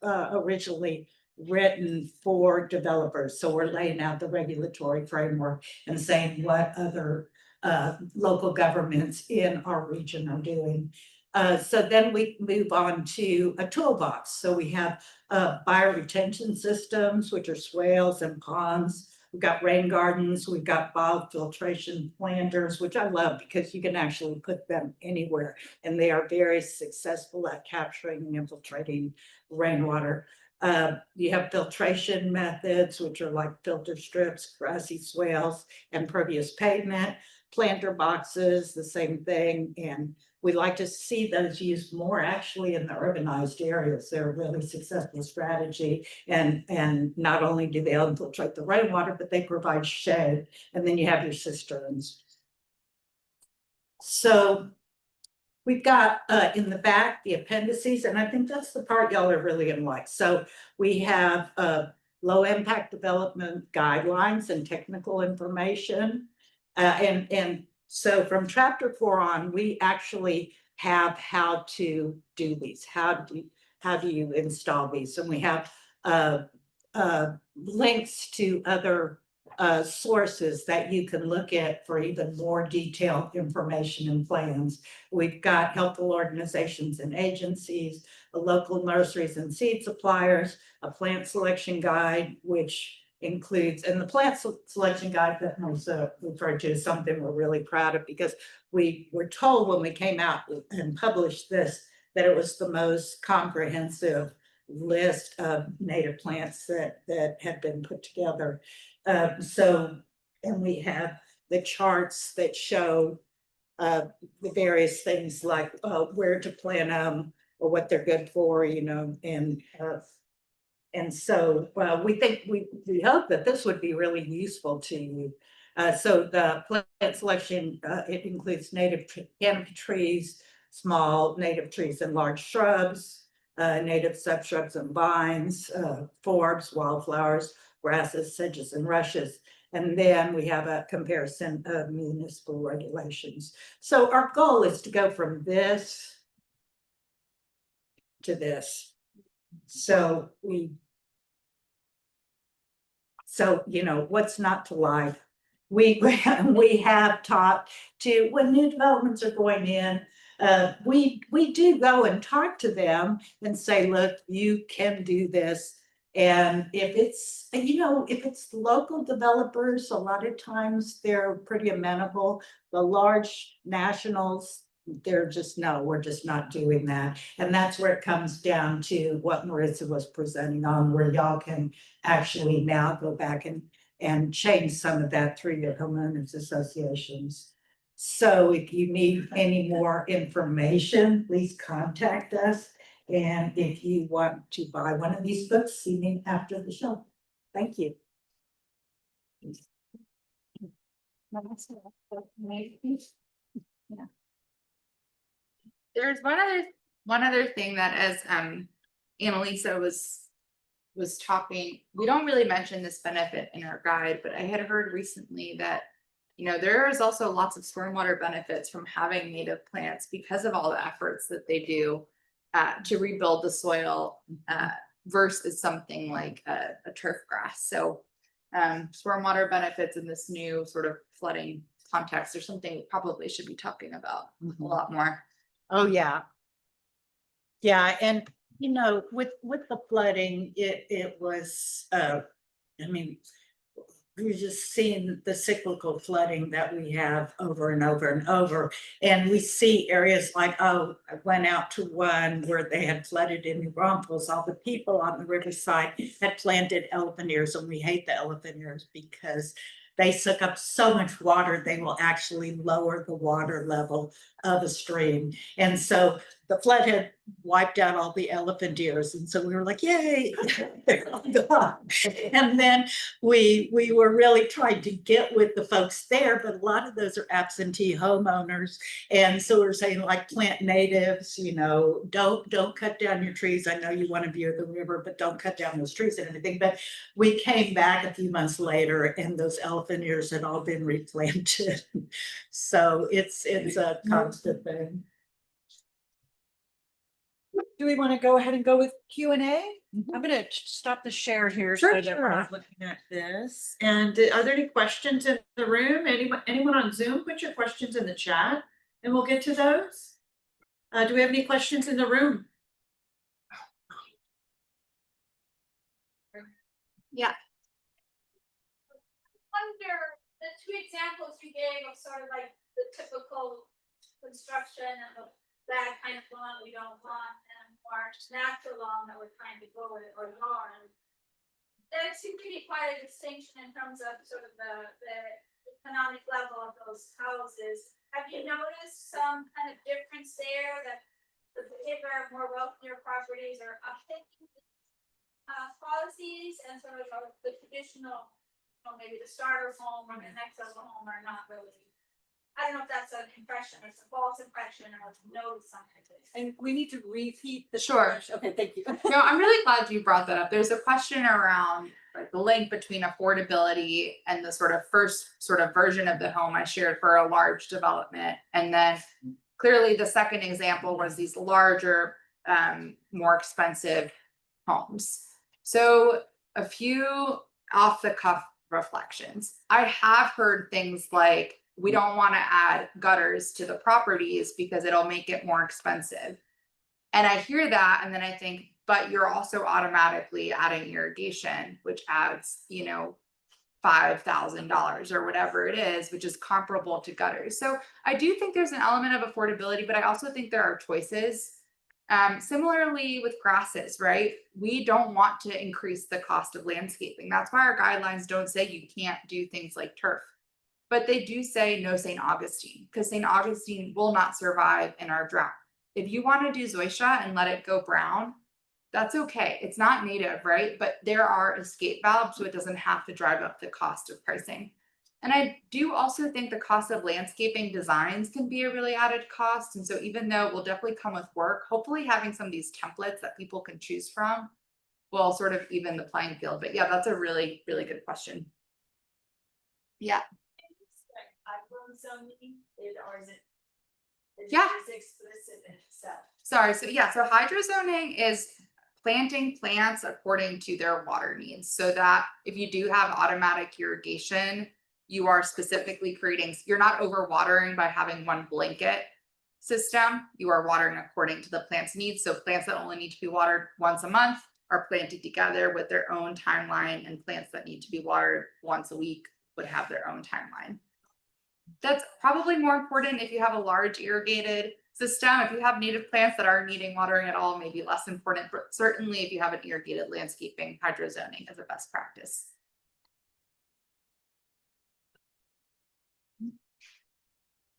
originally written for developers. So we're laying out the regulatory framework and saying what other local governments in our region are doing. So then we move on to a toolbox. So we have bioretention systems, which are swales and ponds. We've got rain gardens. We've got biofiltration planters, which I love because you can actually put them anywhere. And they are very successful at capturing and infiltrating rainwater. You have filtration methods, which are like filter strips, grassy swales, and pervious pavement. Planter boxes, the same thing. And we like to see those used more actually in the urbanized areas. They're a really successful strategy. And not only do they infiltrate the rainwater, but they provide shade. And then you have your cisterns. So we've got in the back, the appendices, and I think that's the part y'all are really gonna like. So we have low impact development guidelines and technical information. And so from chapter 4 on, we actually have how to do these. How do you install these? And we have links to other sources that you can look at for even more detailed information and plans. We've got helpful organizations and agencies, local nurseries and seed suppliers, a plant selection guide, which includes, and the plant selection guide that Marisa referred to is something we're really proud of, because we were told when we came out and published this that it was the most comprehensive list of native plants that had been put together. And we have the charts that show the various things like where to plant them or what they're good for, you know, and so we think we hope that this would be really useful to you. So the plant selection, it includes native canopy trees, small native trees and large shrubs, native subshrubs and vines, forbs, wildflowers, grasses, sedges, and rushes. And then we have a comparison of municipal regulations. So our goal is to go from this to this. So you know, what's not to like? We have taught to, when new developments are going in, we do go and talk to them and say, look, you can do this. And if it's, you know, if it's local developers, a lot of times they're pretty amenable. The large nationals, they're just, no, we're just not doing that. And that's where it comes down to what Marisa was presenting on, where y'all can actually now go back and change some of that through your homeowners associations. So if you need any more information, please contact us. And if you want to buy one of these books, see me after the show. Thank you. Yeah. There's one other thing that, as Annalisa was talking, we don't really mention this benefit in our guide, but I had heard recently that, you know, there is also lots of stormwater benefits from having native plants because of all the efforts that they do to rebuild the soil versus something like a turf grass. So stormwater benefits in this new sort of flooding context are something we probably should be talking about a lot more. Oh, yeah. Yeah, and you know, with the flooding, it was I mean, we're just seeing the cyclical flooding that we have over and over and over. And we see areas like, oh, I went out to one where they had flooded in New Braunfels. All the people on the riverside had planted elephant ears, and we hate the elephant ears because they suck up so much water, they will actually lower the water level of a stream. And so the flood had wiped out all the elephant ears. And so we were like, yay, they're all gone. And then we were really trying to get with the folks there, but a lot of those are absentee homeowners. And so we're saying, like, plant natives, you know, don't cut down your trees. I know you want to view the river, but don't cut down those trees and everything. But we came back a few months later and those elephant ears had all been replanted. So it's a constant thing. Do we want to go ahead and go with Q&A? I'm going to stop the share here so that we're not looking at this. And are there any questions in the room? Anyone on Zoom? Put your questions in the chat and we'll get to those. Do we have any questions in the room? Yeah. Under the two examples you gave of sort of like the typical construction and that kind of lawn we don't want, and more natural lawn that we're trying to go with, or lawn. There seems to be quite a distinction in terms of sort of the economic level of those houses. Have you noticed some kind of difference there, that the bigger, more wealthier properties are uptaking policies, and sort of the traditional, maybe the starter home or the next level home are not really I don't know if that's an impression, it's a false impression, or no something. And we need to repeat the. Sure. Okay, thank you. No, I'm really glad you brought that up. There's a question around like the link between affordability and the sort of first sort of version of the home I shared for a large development. And then clearly the second example was these larger, more expensive homes. So a few off the cuff reflections. I have heard things like, we don't want to add gutters to the properties because it'll make it more expensive. And I hear that, and then I think, but you're also automatically adding irrigation, which adds, you know, $5,000 or whatever it is, which is comparable to gutters. So I do think there's an element of affordability, but I also think there are choices. Similarly with grasses, right? We don't want to increase the cost of landscaping. That's why our guidelines don't say you can't do things like turf. But they do say no St. Augustine, because St. Augustine will not survive in our drought. If you want to do zoysia and let it go brown, that's okay. It's not native, right? But there are escape valves, so it doesn't have to drive up the cost of pricing. And I do also think the cost of landscaping designs can be a really added cost. And so even though it will definitely come with work, hopefully having some of these templates that people can choose from will sort of even the playing field. But yeah, that's a really, really good question. Yeah. Zoning, or is it? Yeah. It's explicit in itself. Sorry, so yeah, so hydrozoning is planting plants according to their water needs, so that if you do have automatic irrigation, you are specifically creating, you're not overwatering by having one blanket system, you are watering according to the plant's needs. So plants that only need to be watered once a month are planted together with their own timeline, and plants that need to be watered once a week would have their own timeline. That's probably more important if you have a large irrigated system. If you have native plants that aren't needing watering at all, maybe less important, but certainly if you have an irrigated landscaping, hydrozoning is a best practice.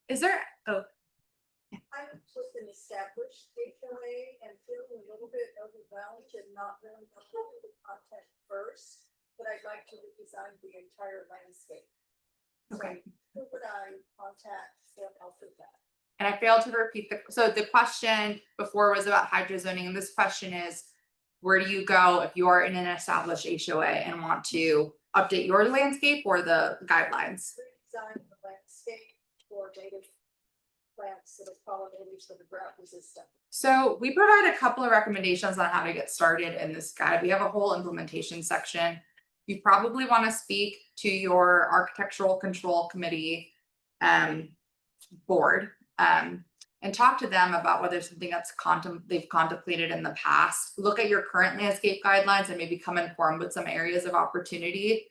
Is there, oh. I was an established HOA and feel a little bit overwhelmed and not really know the content first, but I'd like to redesign the entire landscape. Okay. So who would I contact to help with that? And I failed to repeat so the question before was about hydrozoning, and this question is, where do you go if you are in an established HOA and want to update your landscape or the guidelines? Redesign the landscape for native plants that are pollinators that are drought resistant. So we provide a couple of recommendations on how to get started in this guide. We have a whole implementation section. You probably want to speak to your architectural control committee board and talk to them about whether something that's they've contemplated in the past. Look at your current landscape guidelines and maybe come informed with some areas of opportunity.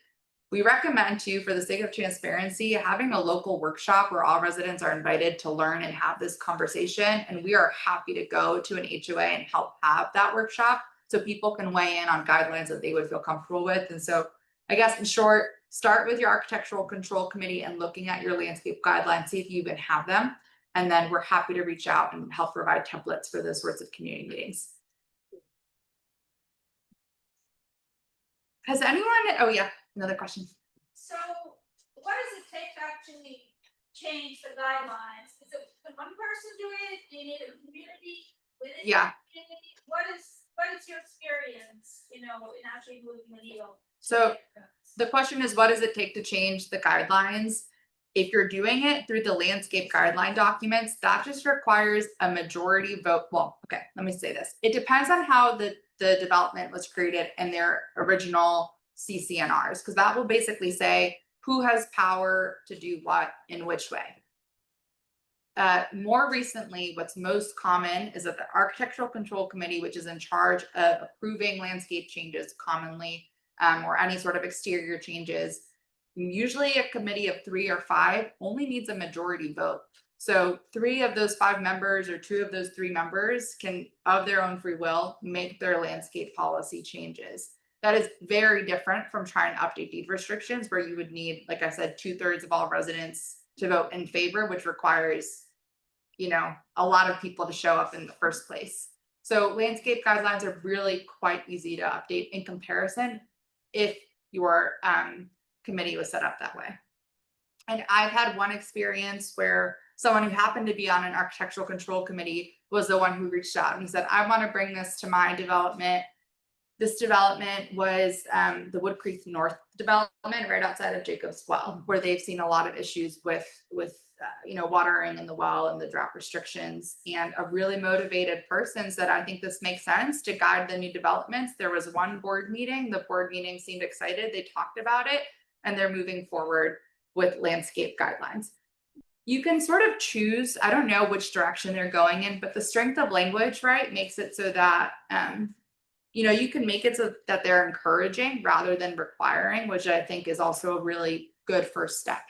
We recommend too, for the sake of transparency, having a local workshop where all residents are invited to learn and have this conversation. And we are happy to go to an HOA and help have that workshop so people can weigh in on guidelines that they would feel comfortable with. And so I guess in short, start with your architectural control committee and looking at your landscape guidelines, see if you even have them. And then we're happy to reach out and help provide templates for those sorts of community meetings. Has anyone, oh yeah, another question. So what does it take to actually change the guidelines? Is it, can one person do it? Do you need a community within the Yeah. community? What is your experience, you know, in actually moving the needle? So the question is, what does it take to change the guidelines? If you're doing it through the landscape guideline documents, that just requires a majority vote. Well, okay, let me say this. It depends on how the development was created and their original CCNRs, because that will basically say who has power to do what in which way. More recently, what's most common is that the Architectural Control Committee, which is in charge of approving landscape changes commonly, or any sort of exterior changes, usually a committee of 3 or 5 only needs a majority vote. So 3 of those 5 members or 2 of those 3 members can, of their own free will, make their landscape policy changes. That is very different from trying to update deed restrictions, where you would need, like I said, 2/3 of all residents to vote in favor, which requires, you know, a lot of people to show up in the first place. So landscape guidelines are really quite easy to update in comparison if your committee was set up that way. And I've had one experience where someone who happened to be on an architectural control committee was the one who reached out and he said, I want to bring this to my development. This development was the Wood Creek North development right outside of Jacobs Well, where they've seen a lot of issues with watering in the well and the drought restrictions. And a really motivated person said, I think this makes sense to guide the new developments. There was one board meeting. The board meeting seemed excited. They talked about it and they're moving forward with landscape guidelines. You can sort of choose, I don't know which direction they're going in, but the strength of language, right, makes it so that you can make it so that they're encouraging rather than requiring, which I think is also a really good first step.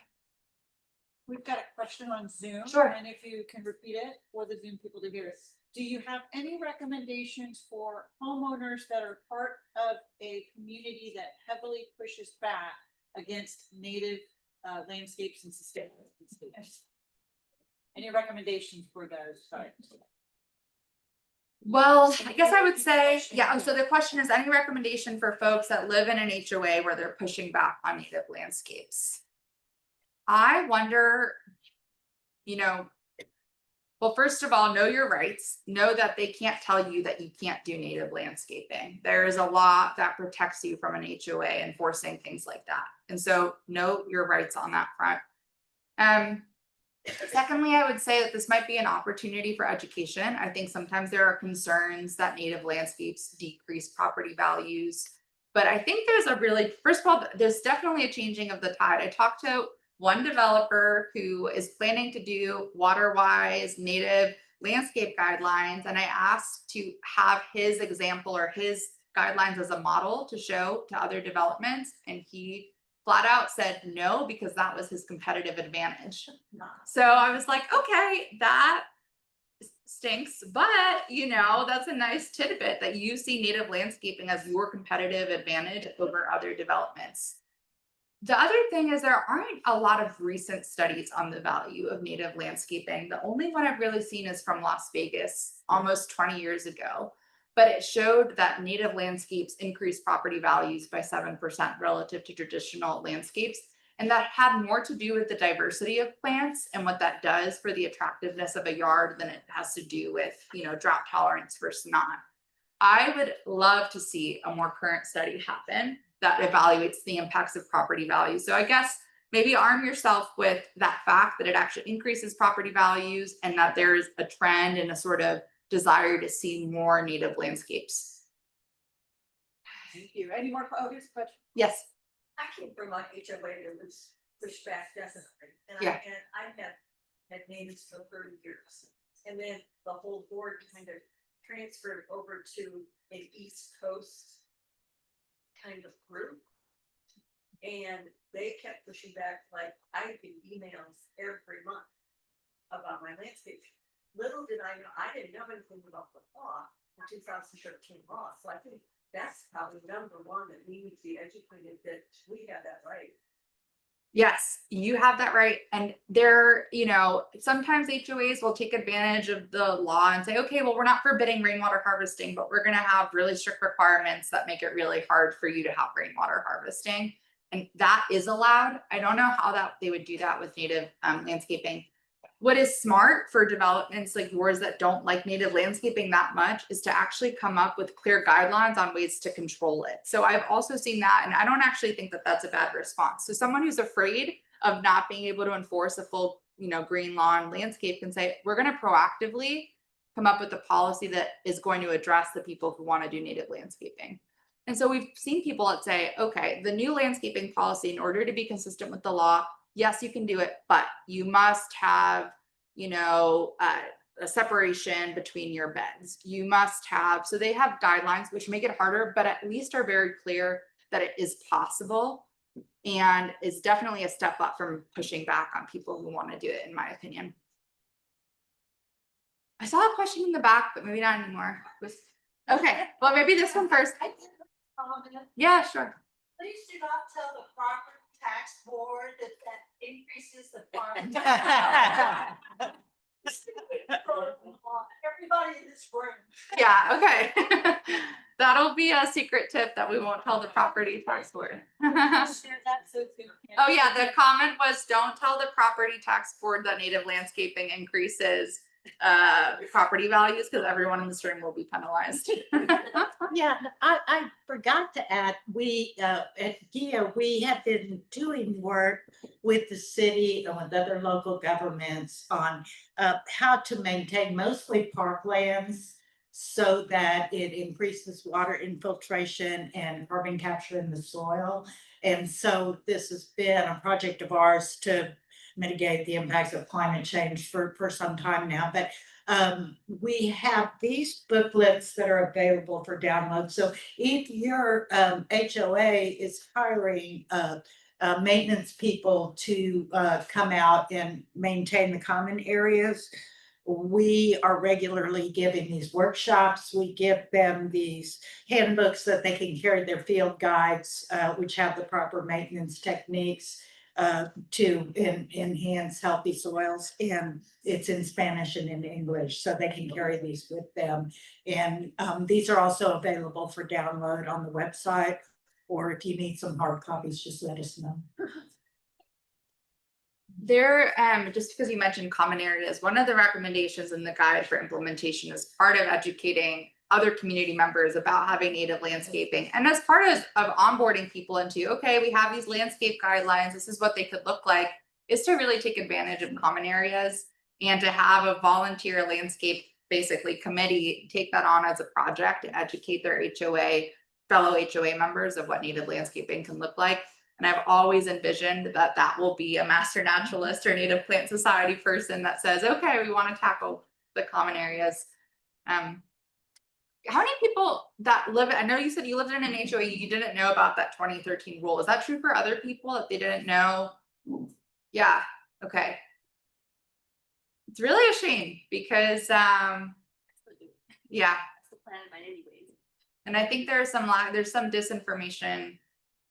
We've got a question on Zoom. Sure. And if you can repeat it for the Zoom people to hear. Do you have any recommendations for homeowners that are part of a community that heavily pushes back against native landscapes and sustainable landscapes? Any recommendations for those? Sorry. Well, I guess I would say, yeah, so the question is, any recommendation for folks that live in an HOA where they're pushing back on native landscapes? I wonder, well, first of all, know your rights. Know that they can't tell you that you can't do native landscaping. There is a law that protects you from an HOA enforcing things like that. And so know your rights on that front. Secondly, I would say that this might be an opportunity for education. I think sometimes there are concerns that native landscapes decrease property values. But I think first of all, there's definitely a changing of the tide. I talked to one developer who is planning to do water-wise native landscape guidelines. And I asked to have his example or his guidelines as a model to show to other developments. And he flat out said no, because that was his competitive advantage. So I was like, okay, that stinks, but that's a nice tidbit that you see native landscaping as your competitive advantage over other developments. The other thing is there aren't a lot of recent studies on the value of native landscaping. The only one I've really seen is from Las Vegas almost 20 years ago. But it showed that native landscapes increase property values by 7% relative to traditional landscapes. And that had more to do with the diversity of plants and what that does for the attractiveness of a yard than it has to do with, drought tolerance versus not. I would love to see a more current study happen that evaluates the impacts of property value. So I guess maybe arm yourself with that fact that it actually increases property values and that there's a trend and a sort of desire to see more native landscapes. Thank you. Any more? Oh, here's a question. Yes. I came from my HOA that was pushed back definitely. And Yeah. I have had natives for 30 years. And then the whole board kind of transferred over to an East Coast kind of group. And they kept pushing back, like I get emails every month about my landscape. Little did I know, I didn't know anything about the law, the 2013 law. So I think that's probably number one, that we need to be educated that we have that right. Yes, you have that right. And sometimes HOAs will take advantage of the law and say, okay, well, we're not forbidding rainwater harvesting, but we're going to have really strict requirements that make it really hard for you to have rainwater harvesting. And that is allowed. I don't know how they would do that with native landscaping. What is smart for developments like yours that don't like native landscaping that much is to actually come up with clear guidelines on ways to control it. So I've also seen that, and I don't actually think that that's a bad response. So someone who's afraid of not being able to enforce a full, green lawn landscape can say, we're going to proactively come up with a policy that is going to address the people who want to do native landscaping. And so we've seen people that say, okay, the new landscaping policy, in order to be consistent with the law, yes, you can do it, but you must have, a separation between your beds. You must have, so they have guidelines which make it harder, but at least are very clear that it is possible and is definitely a step up from pushing back on people who want to do it, in my opinion. I saw a question in the back, but maybe not anymore. Okay, well, maybe this one first. Yeah, sure. Please do not tell the property tax board that increases the farm. Everybody in this room. Yeah, okay. That'll be a secret tip that we won't tell the property tax board. Share that so it's in- Oh yeah, the comment was, don't tell the property tax board that native landscaping increases property values, because everyone in this room will be penalized. Yeah, I forgot to add, we, at GIA, we have been doing work with the city and with other local governments on how to maintain mostly parklands so that it increases water infiltration and carbon capture in the soil. And so this has been a project of ours to mitigate the impacts of climate change for some time now. But we have these booklets that are available for download. So if your HOA is hiring maintenance people to come out and maintain the common areas, we are regularly giving these workshops. We give them these handbooks that they can carry, their field guides, which have the proper maintenance techniques to enhance healthy soils. And it's in Spanish and in English, so they can carry these with them. And these are also available for download on the website, or if you need some hard copies, just let us know. There, just because you mentioned common areas, one of the recommendations in the guide for implementation is part of educating other community members about having native landscaping. And as part of onboarding people into, okay, we have these landscape guidelines, this is what they could look like, is to really take advantage of common areas and to have a volunteer landscape, basically committee, take that on as a project to educate their HOA, fellow HOA members of what native landscaping can look like. And I've always envisioned that that will be a master naturalist or native plant society person that says, okay, we want to tackle the common areas. How many people that live, I know you said you lived in an HOA, you didn't know about that 2013 rule. Is that true for other people that they didn't know? Yeah, okay. It's really a shame because, yeah. That's the plan of mine anyways. And I think there's some disinformation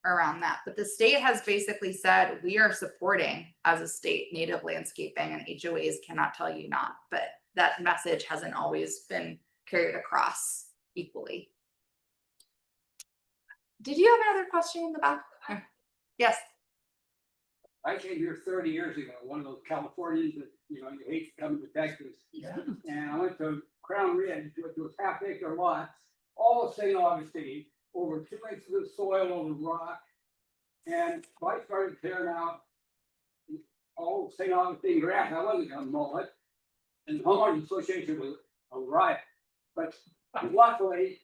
around that, but the state has basically said we are supporting as a state native landscaping, and HOAs cannot tell you not, but that message hasn't always been carried across equally. Did you have another question in the back? Yes. I came here 30 years ago, one of those Californians that, you hate coming to Texas. Yeah. And I went to Crown Ridge, went to a half-acre lot, all of St. Augustine, over 2 inches of soil over rock. And so I started tearing out all St. Augustine grass. I wasn't gonna mow it. And the homeowners association was a riot. But luckily,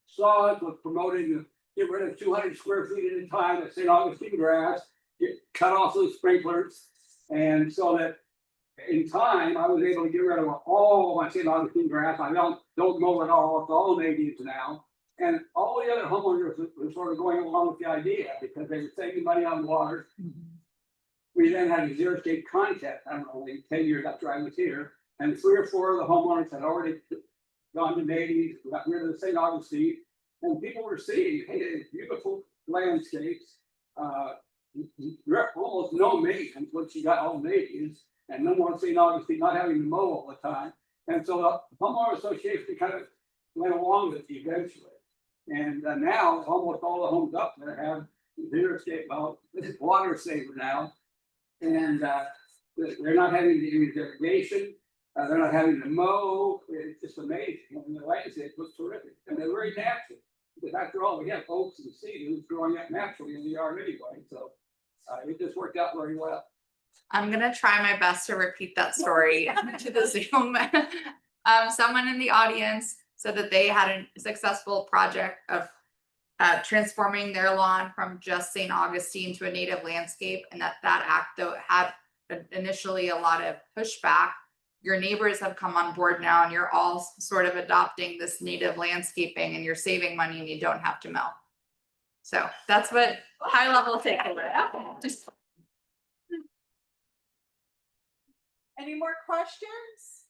SAWS was promoting to get rid of 200 square feet at a time of St. Augustine grass, cut off those sprinklers. And so that in time, I was able to get rid of all my St. Augustine grass. I don't mow it all, it's all natives now. And all the other homeowners were sort of going along with the idea because they were saving money on water. We then had a zero state contest, I don't know, maybe 10 years after I was here. And 3 or 4 of the homeowners had already gone to natives, got rid of the St. Augustine. And people were seeing, hey, beautiful landscapes. Almost no maintenance once you got all natives, and no more St. Augustine not having to mow all the time. And so the homeowner association kind of went along with it eventually. And now almost all the homes up there have zero escape. Well, this is water saver now, and they're not having to use irrigation. They're not having to mow. It's just amazing. And the landscape looks terrific, and they're very natural. Because after all, we have oaks and cedars growing up naturally in the yard anyway. So it just worked out very well. I'm gonna try my best to repeat that story to the Zoom. Someone in the audience said that they had a successful project of transforming their lawn from just St. Augustine to a native landscape, and that act though had initially a lot of pushback. Your neighbors have come on board now, and you're all sort of adopting this native landscaping, and you're saving money, and you don't have to mow. So that's what high level takeaway. Just Any more questions?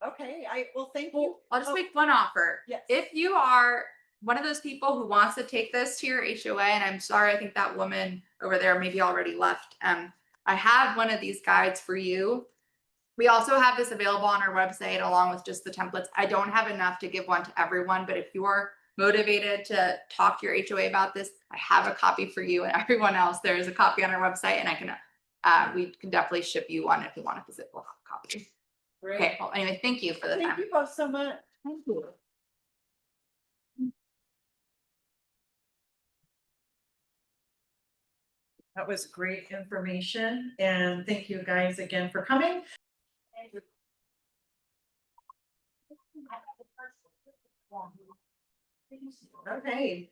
Okay, thank you. well, I'll just make one offer. Yes. If you are one of those people who wants to take this to your HOA, and I'm sorry, I think that woman over there maybe already left. I have one of these guides for you. We also have this available on our website along with just the templates. I don't have enough to give one to everyone, but if you're motivated to talk to your HOA about this, I have a copy for you and everyone else. There is a copy on our website, and I can we can definitely ship you one if you want a physical copy. Okay, well, anyway, thank you for the Thank time. you both so much. Thank you. That was great information, and thank you guys again for coming. Okay,